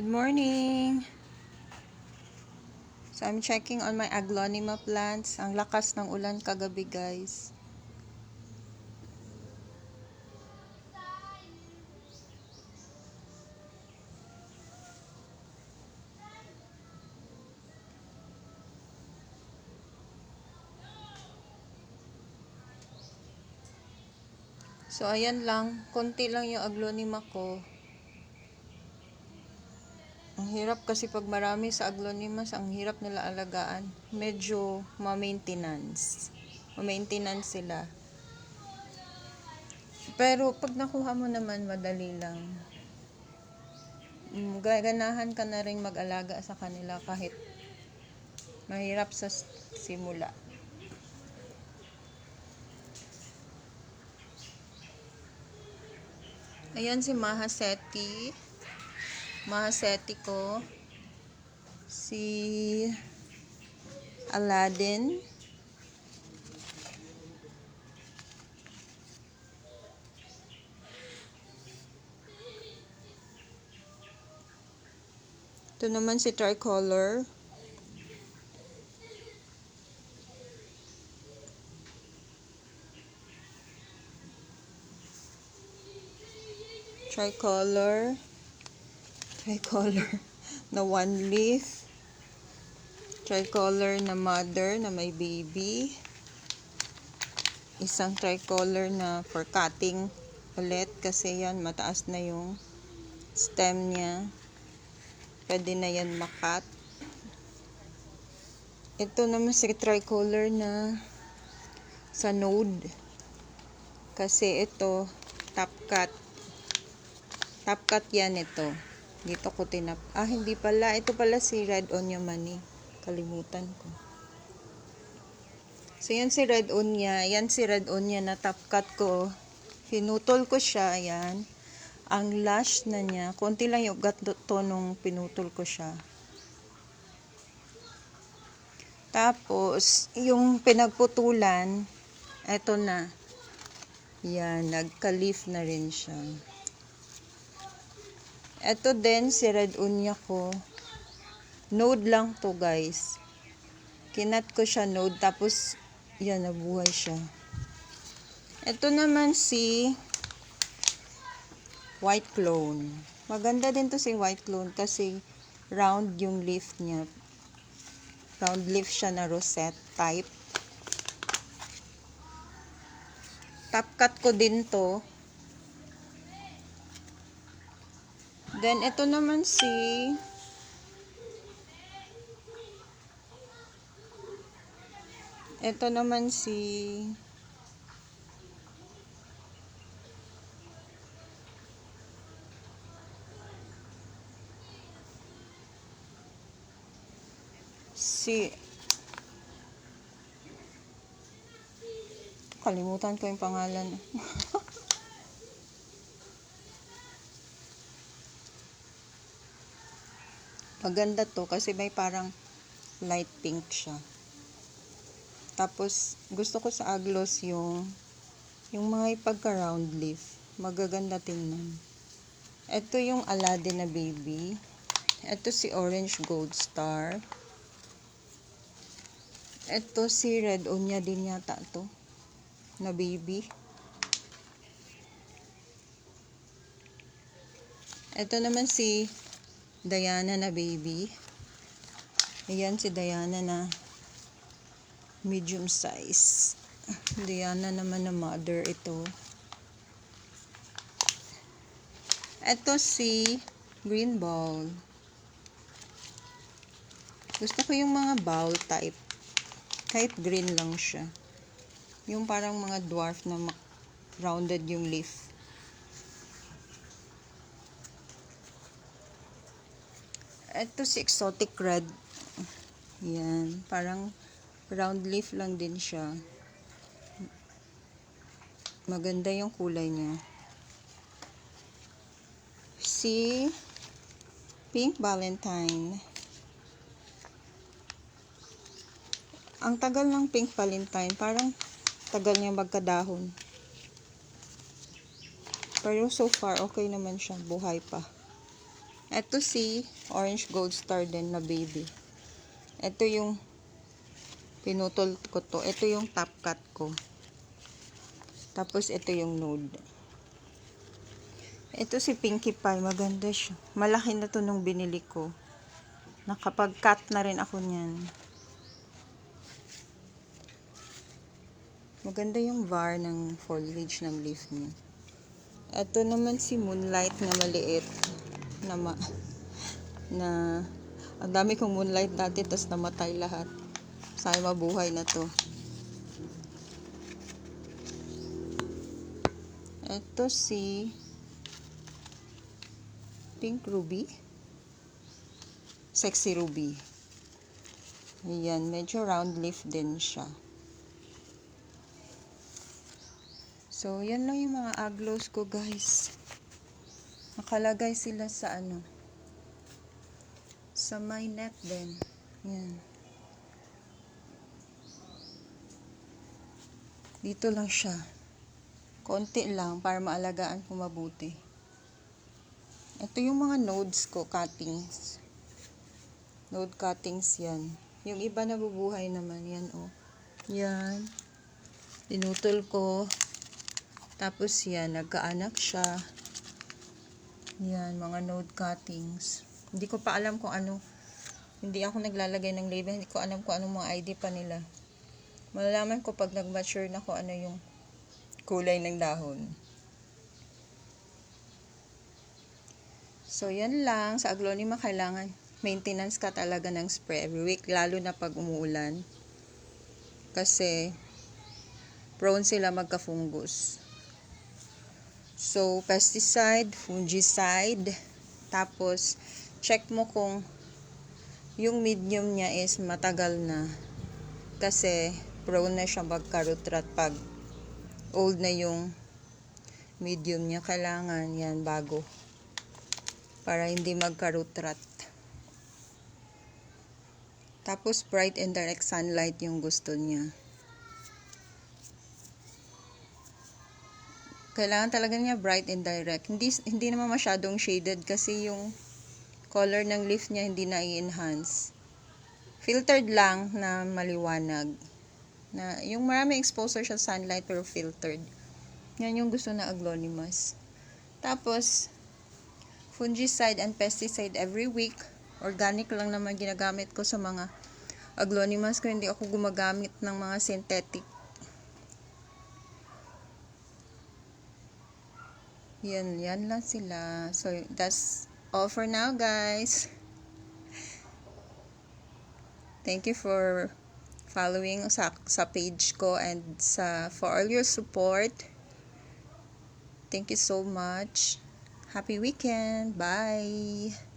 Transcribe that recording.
Good morning! So, I'm checking on my aglonema plants. Ang lakas ng ulan kagabi, guys. So, ayan lang. Konti lang yung aglonema ko. Ang hirap kasi pag marami sa aglonemas, ang hirap nila alagaan. Medyo ma-maintenance. Ma-maintenance sila. Pero pag nakuha mo naman, madali lang. Ganahan ka na rin mag-alaga sa kanila kahit mahirap sa simula. Ayan si Mahaseti. Mahaseti ko. Si Aladdin. Ito naman si Tricolor. Tricolor na one leaf. Tricolor na mother na may baby. Isang tricolor na for cutting ulit kasi yan mataas na yung stem niya. Pwede na yan makat. Ito naman si tricolor na sa node. Kasi ito top cut. Top cut yan ito. Dito ko hindi pala. Ito pala si red onion money. Kalimutan ko. So, yan si red onion. Yan si red onion na top cut ko. Pinutol ko siya. Yan. Ang lash na niya. Konti lang yung ugat to nung pinutol ko siya. Tapos, yung pinagputulan, eto na. Yan. Nagka-leaf na rin siya. Ito din si red onion ko. Node lang to, guys. Kinat ko siya node. Tapos, yan, nabuhay siya. Ito naman si white clone. Maganda din to si white clone kasi round yung leaf niya. Round leaf siya na rosette type. Top cut ko din to. Then, ito naman si kalimutan ko yung pangalan. Maganda to kasi may parang light pink siya. Tapos, gusto ko sa aglos yung mga ipagka-round leaf. Magaganda tingnan. Ito yung Aladdin na baby. Ito si Orange Gold Star. Ito si Red Onion din yata to na baby. Ito naman si Diana na baby. Ayan si Diana na medium size. Diana naman na mother ito. Ito si green ball. Gusto ko yung mga ball type. Kahit green lang siya. Yung parang mga dwarf na rounded yung leaf. Ito si exotic red. Yan. Parang round leaf lang din siya. Maganda yung kulay niya. Si Pink Valentine. Ang tagal ng Pink Valentine. Parang tagal niya magkadahon. Pero so far, okay naman siya. Buhay pa. Ito si Orange Gold Star din na baby. Ito yung pinutol ko to. Ito yung top cut ko. Tapos ito yung nude. Ito si Pinkie Pie. Maganda siya. Malaki na to nung binili ko. Nakapag-cut na rin ako niyan. Maganda yung var ng foliage ng leaf niya. Ito naman si Moonlight na maliit. Ang dami kong Moonlight dati, tas namatay lahat. Sana mabuhay na to. Ito si Pink Ruby. Sexy Ruby. Ayan, medyo round leaf din siya. So, yan lang yung mga aglows ko, guys. Nakalagay sila sa sa my net din. Yan. Dito lang siya. Konti lang para maalagaan ko mabuti. Ito yung mga nodes ko, cuttings. Node cuttings yan. Yung iba nabubuhay naman. Yan, oh. Yan. Pinutol ko. Tapos yan, nagkaanak siya. Yan, mga node cuttings. Hindi ko pa alam kung ano. Hindi ako naglalagay ng label. Hindi ko alam kung anong mga ID pa nila. Malalaman ko pag nag-mature na kung ano yung kulay ng dahon. So, yan lang. Sa aglonema, kailangan maintenance ka talaga ng spray every week. Lalo na pag umuulan. Kasi, prone sila magka-fungus. So, pesticide, fungicide, tapos, check mo kung yung medium niya is matagal na. Kasi, prone na siya magka-root rot pag old na yung medium niya. Kailangan yan bago. Para hindi magka-root rot. Tapos, bright and direct sunlight yung gusto niya. Kailangan talaga niya bright and direct. Hindi naman masyadong shaded kasi yung color ng leaf niya hindi na i-enhance. Filtered lang na maliwanag. Na yung maraming exposure sa sunlight pero filtered. Yan yung gusto na aglonemas. Tapos, fungicide and pesticide every week. Organic lang naman ginagamit ko sa mga aglonemas ko. Hindi ako gumagamit ng mga synthetic. Yan lang sila. So, that's all for now, guys. Thank you for following sa page ko and for all your support. Thank you so much. Happy weekend. Bye.